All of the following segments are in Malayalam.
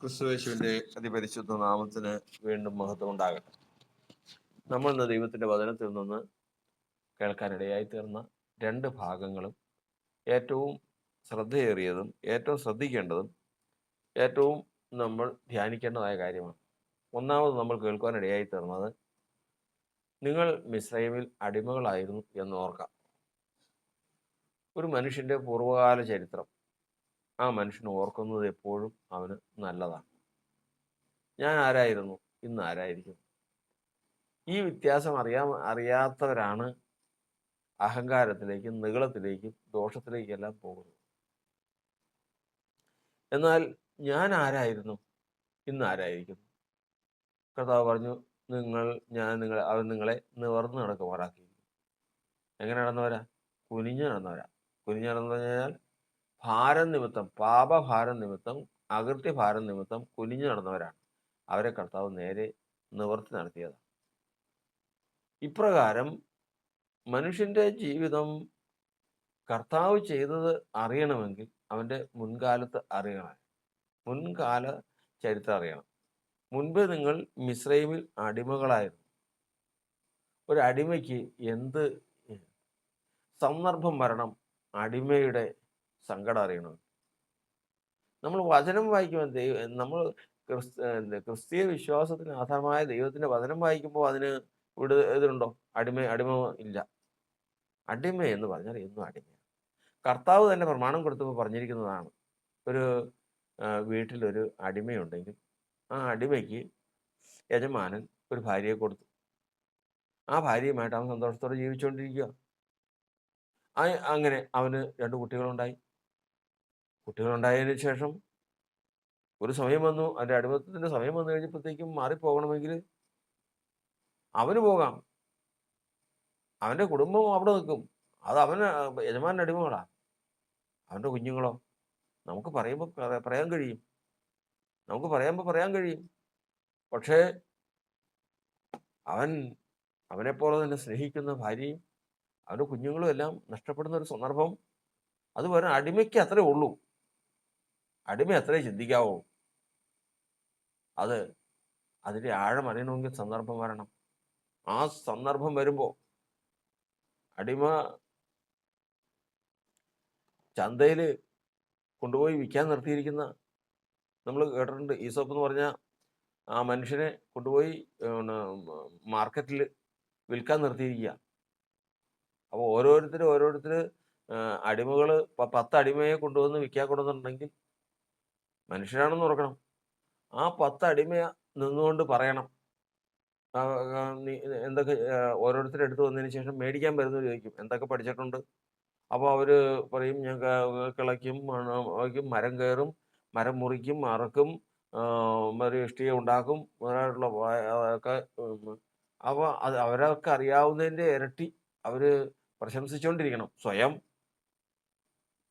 ക്രിസ്തുയേശുവിന്റെ അതിപരിശുദ്ധ നാമത്തിന് വീണ്ടും മഹത്വം ഉണ്ടാകട്ടെ. നമ്മൾ ഇന്ന് ദൈവത്തിന്റെ വചനത്തിൽ നിന്ന് കേൾക്കാനിടയായി തീർന്ന രണ്ട് ഭാഗങ്ങളും ഏറ്റവും ശ്രദ്ധയേറിയതും ഏറ്റവും ശ്രദ്ധിക്കേണ്ടതും ഏറ്റവും നമ്മൾ ധ്യാനിക്കേണ്ടതായ കാര്യമാണ്. ഒന്നാമത് നമ്മൾ കേൾക്കുവാനിടയായി തീർന്നത്, നിങ്ങൾ മിസ്രൈമിൽ അടിമകളായിരുന്നു എന്ന് ഓർക്കാം. ഒരു മനുഷ്യന്റെ പൂർവ്വകാല ചരിത്രം ആ മനുഷ്യൻ ഓർക്കുന്നത് എപ്പോഴും അവന് നല്ലതാണ്. ഞാൻ ആരായിരുന്നു, ഇന്ന് ആരായിരിക്കും? ഈ വ്യത്യാസം അറിയാത്തവരാണ് അഹങ്കാരത്തിലേക്കും നിഗളത്തിലേക്കും ദോഷത്തിലേക്കെല്ലാം പോകുന്നത്. എന്നാൽ ഞാൻ ആരായിരുന്നു, ഇന്ന് ആരായിരിക്കുന്നു? കർത്താവ് പറഞ്ഞു, അവൻ നിങ്ങളെ നിവർന്ന് നടക്കുമാറാക്കി. എങ്ങനെ നടന്നവരാ? കുനിഞ്ഞു നടന്നവരാ. കുനിഞ്ഞു നടന്നു കഴിഞ്ഞാൽ ഭാരം നിമിത്തം, പാപഭാരം നിമിത്തം, അകൃത്യഭാരം നിമിത്തം കുനിഞ്ഞു നടന്നവരാണ്. അവരെ കർത്താവ് നേരെ നിവർത്തി നടത്തിയതാണ്. ഇപ്രകാരം മനുഷ്യന്റെ ജീവിതം കർത്താവ് ചെയ്തത് അറിയണമെങ്കിൽ അവൻ്റെ മുൻകാലത്ത് അറിയണം. മുൻകാല ചരിത്രം അറിയണം. മുൻപ് നിങ്ങൾ മിസ്രൈമിൽ അടിമകളായിരുന്നു. ഒരു അടിമയ്ക്ക് എന്ത് സന്ദർഭം വരണം അടിമയുടെ സങ്കടം അറിയണം. നമ്മൾ വചനം വായിക്കുമ്പോൾ നമ്മൾ ക്രിസ്തീയ വിശ്വാസത്തിന് ആധാരമായ ദൈവത്തിൻ്റെ വചനം വായിക്കുമ്പോൾ അതിന് ഇതുണ്ടോ? അടിമ ഇല്ല. അടിമ എന്ന് പറഞ്ഞാൽ എന്നും അടിമയാണ്. കർത്താവ് തന്നെ പ്രമാണം കൊടുത്തപ്പോൾ പറഞ്ഞിരിക്കുന്നതാണ്, ഒരു വീട്ടിലൊരു അടിമയുണ്ടെങ്കിൽ ആ അടിമയ്ക്ക് യജമാനൻ ഒരു ഭാര്യയെ കൊടുത്തു. ആ ഭാര്യയുമായിട്ട് അവൻ സന്തോഷത്തോടെ ജീവിച്ചുകൊണ്ടിരിക്കുക. അങ്ങനെ അവന് 2 കുട്ടികളുണ്ടായി. കുട്ടികളുണ്ടായതിന് ശേഷം ഒരു സമയം വന്നു, അതിൻ്റെ അടിമത്തത്തിൻ്റെ സമയം വന്നു കഴിഞ്ഞപ്പോഴത്തേക്കും മാറിപ്പോകണമെങ്കിൽ അവന് പോകാം. അവൻ്റെ കുടുംബം അവിടെ നിൽക്കും. അത് അവന് യജമാനൻ അടിമകളാണ്. അവൻ്റെ കുഞ്ഞുങ്ങളോ? നമുക്ക് പറയുമ്പോൾ പറയാൻ കഴിയും. പറയാൻ കഴിയും. പക്ഷേ അവനെപ്പോലെ തന്നെ സ്നേഹിക്കുന്ന ഭാര്യയും അവൻ്റെ കുഞ്ഞുങ്ങളും എല്ലാം നഷ്ടപ്പെടുന്ന ഒരു സന്ദർഭം. അത് വരെ അടിമയ്ക്ക് അത്രേ ഉള്ളൂ. അടിമ അത്രേ ചിന്തിക്കാവൂ. അതിൻ്റെ ആഴം അറിയണമെങ്കിൽ സന്ദർഭം വരണം. ആ സന്ദർഭം വരുമ്പോൾ അടിമ ചന്തയിൽ കൊണ്ടുപോയി വിൽക്കാൻ നിർത്തിയിരിക്കുന്ന നമ്മൾ കേട്ടിട്ടുണ്ട്. ഈസോപ്പ് എന്ന് പറഞ്ഞ ആ മനുഷ്യനെ കൊണ്ടുപോയി മാർക്കറ്റിൽ വിൽക്കാൻ നിർത്തിയിരിക്കുക. അപ്പോൾ ഓരോരുത്തർ അടിമകൾ 10 അടിമയെ കൊണ്ടുവന്ന് വിൽക്കാൻ കൊണ്ടുവന്നിട്ടുണ്ടെങ്കിൽ മനുഷ്യരാണെന്ന് ഓർക്കണം. ആ 10 അടിമ നിന്നുകൊണ്ട് പറയണം, എന്തൊക്കെ ഓരോരുത്തരുടെ അടുത്ത് വന്നതിന് ശേഷം മേടിക്കാൻ വരുന്നത് ചോദിക്കും, എന്തൊക്കെ പഠിച്ചിട്ടുണ്ട്? അപ്പോൾ അവർ പറയും, ഞാൻ കിളയ്ക്കും, മരം കയറും, മരം മുറിക്കും, അറക്കും, ഒരു ഇഷ്ടിക ഉണ്ടാക്കും, മുതലായിട്ടുള്ള ഒക്കെ. അപ്പോൾ അവരൊക്കെ അറിയാവുന്നതിൻ്റെ ഇരട്ടി അവർ പ്രശംസിച്ചുകൊണ്ടിരിക്കണം. സ്വയം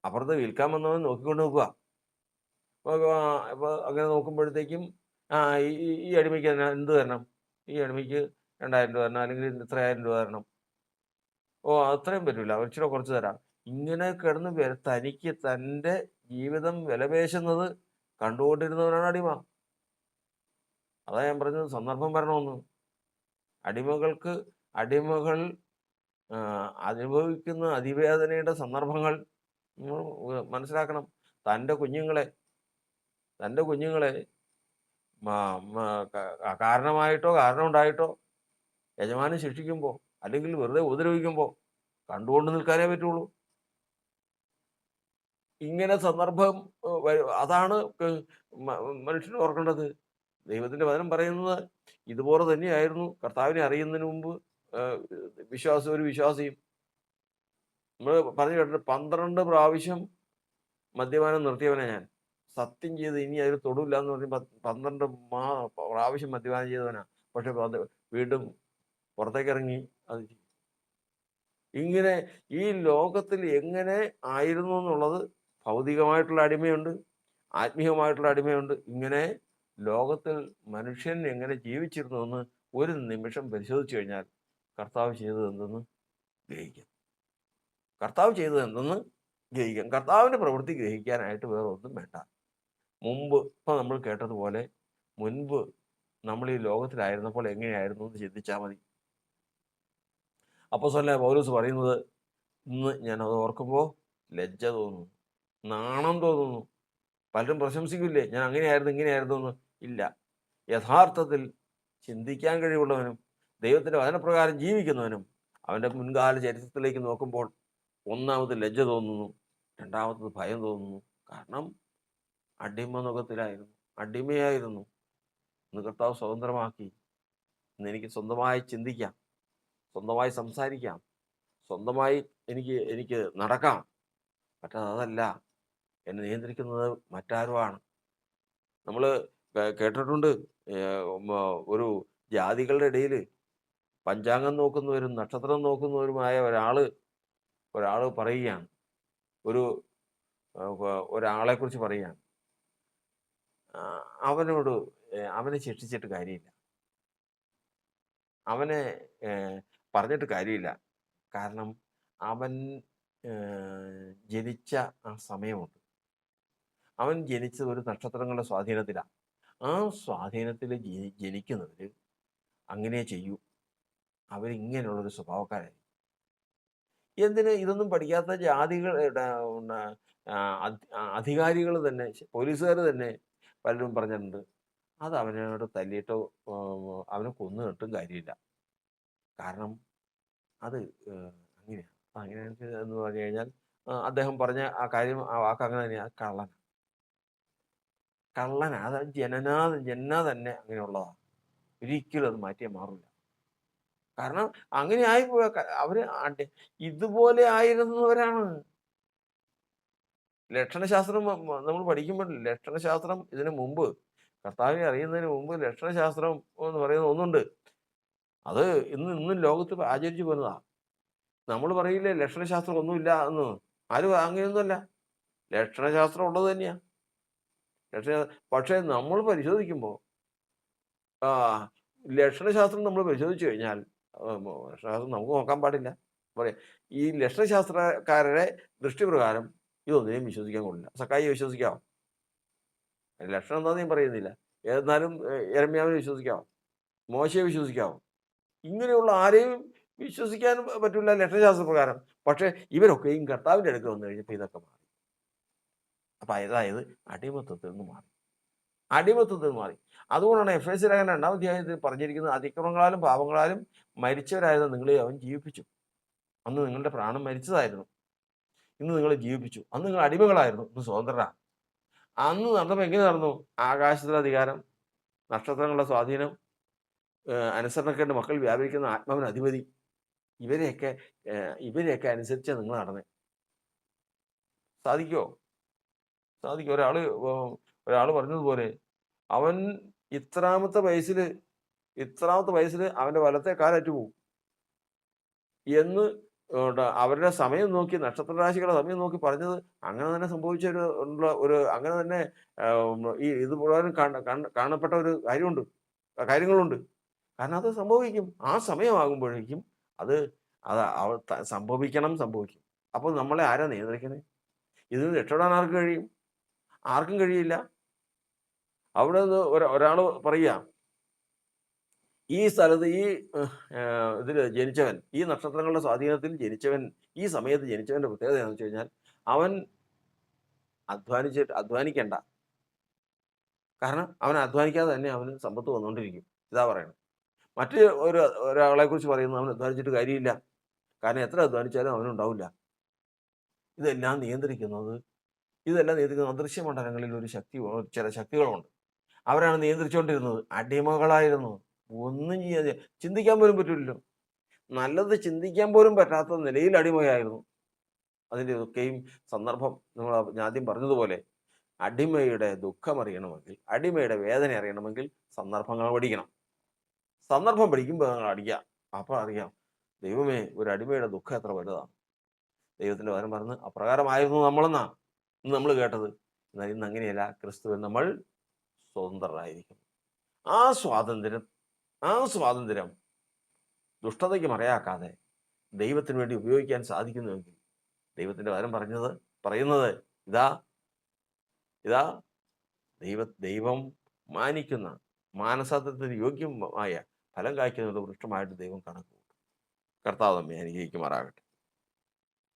അപ്പുറത്ത് വിൽക്കാൻ വന്നവൻ നോക്കിക്കൊണ്ട് നോക്കുക. അപ്പോൾ അങ്ങനെ നോക്കുമ്പോഴത്തേക്കും ഈ അടിമയ്ക്ക് എന്ത് തരണം? ഈ അടിമയ്ക്ക് 2000 രൂപ തരണം, അല്ലെങ്കിൽ ഇത്ര 1000 രൂപ തരണം. അത്രയും പറ്റില്ല, ഇച്ചിരി കുറച്ച് തരാം. ഇങ്ങനെ കിടന്ന് തനിക്ക് തൻ്റെ ജീവിതം വിലപേശുന്നത് കണ്ടുകൊണ്ടിരുന്നവനാണ് അടിമ. അതാ ഞാൻ പറഞ്ഞത്, സന്ദർഭം വരണമെന്ന്. അടിമകൾ അനുഭവിക്കുന്ന അതിവേദനയുടെ സന്ദർഭങ്ങൾ മനസ്സിലാക്കണം. തൻ്റെ കുഞ്ഞുങ്ങളെ കാരണമായിട്ടോ കാരണം ഉണ്ടായിട്ടോ യജമാനൻ ശിക്ഷിക്കുമ്പോൾ അല്ലെങ്കിൽ വെറുതെ ഉപദ്രവിക്കുമ്പോൾ കണ്ടുകൊണ്ട് നിൽക്കാനേ പറ്റുള്ളൂ. ഇങ്ങനെ സന്ദർഭം അതാണ് മനുഷ്യൻ ഓർക്കേണ്ടത്. ദൈവത്തിൻ്റെ വചനം പറയുന്നത് ഇതുപോലെ തന്നെയായിരുന്നു കർത്താവിനെ അറിയുന്നതിന് മുമ്പ് ഒരു വിശ്വാസിയും. നമ്മൾ പറഞ്ഞു കേട്ടിട്ട് 12 പ്രാവശ്യം മദ്യപാനം നിർത്തിയവനെ ഞാൻ. സത്യം ചെയ്ത് ഇനി അതിൽ തൊടില്ല എന്ന് പറഞ്ഞ് 12 പ്രാവശ്യം മദ്യപാനം ചെയ്തവനാ. പക്ഷെ വീണ്ടും പുറത്തേക്കിറങ്ങി അത്. ഇങ്ങനെ ഈ ലോകത്തിൽ എങ്ങനെ ആയിരുന്നു എന്നുള്ളത്, ഭൗതികമായിട്ടുള്ള അടിമയുണ്ട്, ആത്മീയമായിട്ടുള്ള അടിമയുണ്ട്. ഇങ്ങനെ ലോകത്തിൽ മനുഷ്യൻ എങ്ങനെ ജീവിച്ചിരുന്നു എന്ന് ഒരു നിമിഷം പരിശോധിച്ചു കഴിഞ്ഞാൽ കർത്താവ് ചെയ്തത് എന്തെന്ന് ഗ്രഹിക്കാം. കർത്താവിൻ്റെ പ്രവൃത്തി ഗ്രഹിക്കാനായിട്ട് വേറെ ഒന്നും വേണ്ട. മുമ്പ് ഇപ്പം നമ്മൾ കേട്ടതുപോലെ മുൻപ് നമ്മൾ ഈ ലോകത്തിലായിരുന്നപ്പോൾ എങ്ങനെയായിരുന്നു എന്ന് ചിന്തിച്ചാൽ മതി. അപ്പോസ്തലനായ പൗലോസ് പറയുന്നത്, ഇന്ന് ഞാനത് ഓർക്കുമ്പോൾ ലജ്ജ തോന്നുന്നു, നാണം തോന്നുന്നു. പലരും പ്രശംസിക്കില്ലേ, ഞാൻ അങ്ങനെയായിരുന്നു ഇങ്ങനെയായിരുന്നു എന്ന്. ഇല്ല, യഥാർത്ഥത്തിൽ ചിന്തിക്കാൻ കഴിവുള്ളവനും ദൈവത്തിൻ്റെ വചനപ്രകാരം ജീവിക്കുന്നവനും അവൻ്റെ മുൻകാല ചരിത്രത്തിലേക്ക് നോക്കുമ്പോൾ ഒന്നാമത് ലജ്ജ തോന്നുന്നു, രണ്ടാമത്തത് ഭയം തോന്നുന്നു. കാരണം അടിമനുഖത്തിലായിരുന്നു, അടിമയായിരുന്നു. ഇന്ന് കർത്താവ് സ്വതന്ത്രമാക്കി. ഇന്ന് എനിക്ക് സ്വന്തമായി ചിന്തിക്കാം, സ്വന്തമായി സംസാരിക്കാം, സ്വന്തമായി എനിക്ക് എനിക്ക് നടക്കാം. മറ്റത് അതല്ല, എന്നെ നിയന്ത്രിക്കുന്നത് മറ്റാരുമാണ്. നമ്മൾ കേട്ടിട്ടുണ്ട്, ഒരു ജാതികളുടെ ഇടയിൽ പഞ്ചാംഗം നോക്കുന്നവരും നക്ഷത്രം നോക്കുന്നവരുമായ ഒരാൾ പറയുകയാണ്, ഒരാളെക്കുറിച്ച് പറയുകയാണ്, അവനോട് അവനെ ശിക്ഷിച്ചിട്ട് കാര്യമില്ല, അവനെ പറഞ്ഞിട്ട് കാര്യമില്ല. കാരണം അവൻ ജനിച്ച ആ സമയമുണ്ട്. അവൻ ജനിച്ചത് ഒരു നക്ഷത്രങ്ങളുടെ സ്വാധീനത്തിലാണ്. ആ സ്വാധീനത്തിൽ ജനിക്കുന്നവർ അങ്ങനെ ചെയ്യൂ. അവരിങ്ങനെയുള്ളൊരു സ്വഭാവക്കാരായി. എന്തിന് ഇതൊന്നും പഠിക്കാത്ത ജാതികളുടെ അധികാരികൾ തന്നെ, പോലീസുകാർ തന്നെ പലരും പറഞ്ഞിട്ടുണ്ട്, അത് അവനോട് തല്ലിയിട്ടോ അവനെ കൊന്നു കിട്ടും കാര്യമില്ല. കാരണം അത് അങ്ങനെയാണ്. അങ്ങനെയാണ് എന്ന് പറഞ്ഞു കഴിഞ്ഞാൽ അദ്ദേഹം പറഞ്ഞ ആ കാര്യം, ആ വാക്ക് അങ്ങനെ തന്നെയാണ്, കള്ളനാ. അത് ജന്മനാ തന്നെ അങ്ങനെയുള്ളതാണ്. ഒരിക്കലും അത് മാറ്റിയാൽ മാറില്ല. കാരണം അങ്ങനെ ആയിപ്പോയ അവര് ഇതുപോലെ ആയിരുന്നവരാണ്. ലക്ഷണശാസ്ത്രം നമ്മൾ പഠിക്കുമ്പോൾ ലക്ഷണശാസ്ത്രം ഇതിനു മുമ്പ്, കർത്താവിനെ അറിയുന്നതിന് മുമ്പ് ലക്ഷണശാസ്ത്രം എന്ന് പറയുന്ന ഒന്നുണ്ട്. അത് ഇന്നും ലോകത്ത് ആചരിച്ചു പോരുന്നതാ. നമ്മൾ പറയില്ലേ ലക്ഷണശാസ്ത്രം ഒന്നുമില്ല എന്ന്. ആരും അങ്ങനെയൊന്നുമല്ല, ലക്ഷണശാസ്ത്രം ഉള്ളത് തന്നെയാ. പക്ഷേ നമ്മൾ പരിശോധിക്കുമ്പോൾ ലക്ഷണശാസ്ത്രം നമ്മൾ പരിശോധിച്ചു കഴിഞ്ഞാൽ, ലക്ഷണശാസ്ത്രം നമുക്ക് നോക്കാൻ പാടില്ല. പറയാം, ഈ ലക്ഷണശാസ്ത്രക്കാരുടെ ദൃഷ്ടിപ്രകാരം ഇതൊന്നിനെയും വിശ്വസിക്കാൻ കൊള്ളില്ല. സക്കായിയെ വിശ്വസിക്കാമോ? ലക്ഷണം എന്താണെന്ന് ഞാൻ പറയുന്നില്ല. എന്നാലും യെരമ്യാവിനെ വിശ്വസിക്കാമോ? മോശയെ വിശ്വസിക്കാമോ? ഇങ്ങനെയുള്ള ആരെയും വിശ്വസിക്കാൻ പറ്റില്ല ലക്ഷണശാസ്ത്ര പ്രകാരം. പക്ഷേ ഇവരൊക്കെയും കർത്താവിൻ്റെ അടുക്കൽ വന്നു കഴിഞ്ഞപ്പോൾ ഇതൊക്കെ മാറി. അപ്പം അതായത് അടിമത്തത്തിൽ നിന്ന് മാറി. അതുകൊണ്ടാണ് എഫേസ്യ ലേഖനം 2-ാം അധ്യായത്തിൽ പറഞ്ഞിരിക്കുന്നത്, അതിക്രമങ്ങളാലും പാപങ്ങളാലും മരിച്ചവരായത് നിങ്ങളെ അവൻ ജീവിപ്പിച്ചു. അന്ന് നിങ്ങളുടെ പ്രാണൻ മരിച്ചതായിരുന്നു, ഇന്ന് നിങ്ങളെ ജീവിപ്പിച്ചു. അന്ന് നിങ്ങൾ അടിമകളായിരുന്നു, ഇന്ന് സ്വതന്ത്രരാണ്. അന്ന് നടന്നപ്പോൾ എങ്ങനെ നടന്നു? ആകാശത്തിലെ അധികാരം, നക്ഷത്രങ്ങളുടെ സ്വാധീനം, അനുസരണക്കേണ്ട മക്കൾ വ്യാപരിക്കുന്ന ആത്മാവിന് അധിപതി, ഇവരെയൊക്കെ അനുസരിച്ച് നിങ്ങൾ നടന്നേ. സാധിക്കുമോ? ഒരാൾ പറഞ്ഞതുപോലെ, അവൻ ഇത്രാമത്തെ വയസ്സിൽ അവൻ്റെ വലത്തെ കാലറ്റ് പോകും എന്ന് അവരുടെ സമയം നോക്കി, നക്ഷത്രരാശികളുടെ സമയം നോക്കി പറഞ്ഞത് അങ്ങനെ തന്നെ സംഭവിച്ച അങ്ങനെ തന്നെ ഇത് പ്രകാരം കാണപ്പെട്ട ഒരു കാര്യങ്ങളുണ്ട്. കാരണം അത് സംഭവിക്കും. ആ സമയമാകുമ്പോഴേക്കും അത് സംഭവിക്കും. അപ്പോൾ നമ്മളെ ആരാ നിയന്ത്രിക്കുന്നത്? ഇതിന് രക്ഷപ്പെടാൻ ആർക്കും കഴിയില്ല. അവിടെ നിന്ന് ഒരാൾ പറയുക, ഈ സ്ഥലത്ത് ഇതിൽ ജനിച്ചവൻ, ഈ നക്ഷത്രങ്ങളുടെ സ്വാധീനത്തിൽ ജനിച്ചവൻ, ഈ സമയത്ത് ജനിച്ചവൻ്റെ പ്രത്യേകത എന്താണെന്ന് വെച്ച് കഴിഞ്ഞാൽ, അവൻ അധ്വാനിക്കണ്ട. കാരണം അവൻ അധ്വാനിക്കാതെ തന്നെ അവന് സമ്പത്ത് വന്നുകൊണ്ടിരിക്കും. ഇതാ പറയണം. ഒരാളെ കുറിച്ച് പറയുന്നത്, അവൻ അധ്വാനിച്ചിട്ട് കാര്യമില്ല. കാരണം എത്ര അധ്വാനിച്ചാലും അവനുണ്ടാവില്ല. ഇതെല്ലാം നിയന്ത്രിക്കുന്നത് അദൃശ്യ മണ്ഡലങ്ങളിൽ ചില ശക്തികളുണ്ട്. അവരാണ് നിയന്ത്രിച്ചുകൊണ്ടിരുന്നത്. അടിമകളായിരുന്നു. ഒന്നും ചെയ്യാതെ, ചിന്തിക്കാൻ പോലും പറ്റില്ലല്ലോ. നല്ലത് ചിന്തിക്കാൻ പോലും പറ്റാത്ത നിലയിൽ അടിമയായിരുന്നു. അതിൻ്റെ ഒക്കെയും സന്ദർഭം നമ്മൾ ആദ്യം പറഞ്ഞതുപോലെ, അടിമയുടെ ദുഃഖം അറിയണമെങ്കിൽ, അടിമയുടെ വേദന അറിയണമെങ്കിൽ സന്ദർഭങ്ങൾ പഠിക്കണം. സന്ദർഭം പഠിക്കുമ്പോൾ നിങ്ങൾ അടിക്കാം. അപ്പോൾ അറിയാം, ദൈവമേ, ഒരു അടിമയുടെ ദുഃഖം എത്ര വലുതാണ്. ദൈവത്തിൻ്റെ വചനം പറഞ്ഞ് അപ്രകാരമായിരുന്നു നമ്മളെന്നാണ് ഇന്ന് നമ്മൾ കേട്ടത്. എന്നാൽ ഇന്ന് അങ്ങനെയല്ല. ക്രിസ്തുവിൽ നമ്മൾ സ്വതന്ത്രരായിരിക്കുന്നു. ആ സ്വാതന്ത്ര്യം ദുഷ്ടതയ്ക്ക് മറയാക്കാതെ ദൈവത്തിന് വേണ്ടി ഉപയോഗിക്കാൻ സാധിക്കുന്നുവെങ്കിൽ, ദൈവത്തിൻ്റെ വചനം പറയുന്നത് ഇതാ ദൈവം മാനിക്കുന്ന, മാനസാന്തരത്തിന് യോഗ്യമായ ഫലം കായ്ക്കുന്ന ഒരു വൃക്ഷമായിട്ട് ദൈവം കണക്ക് കൂട്ടും. കർത്താവ് നമ്മെ അനുഗ്രഹിക്കുമാറാകട്ടെ.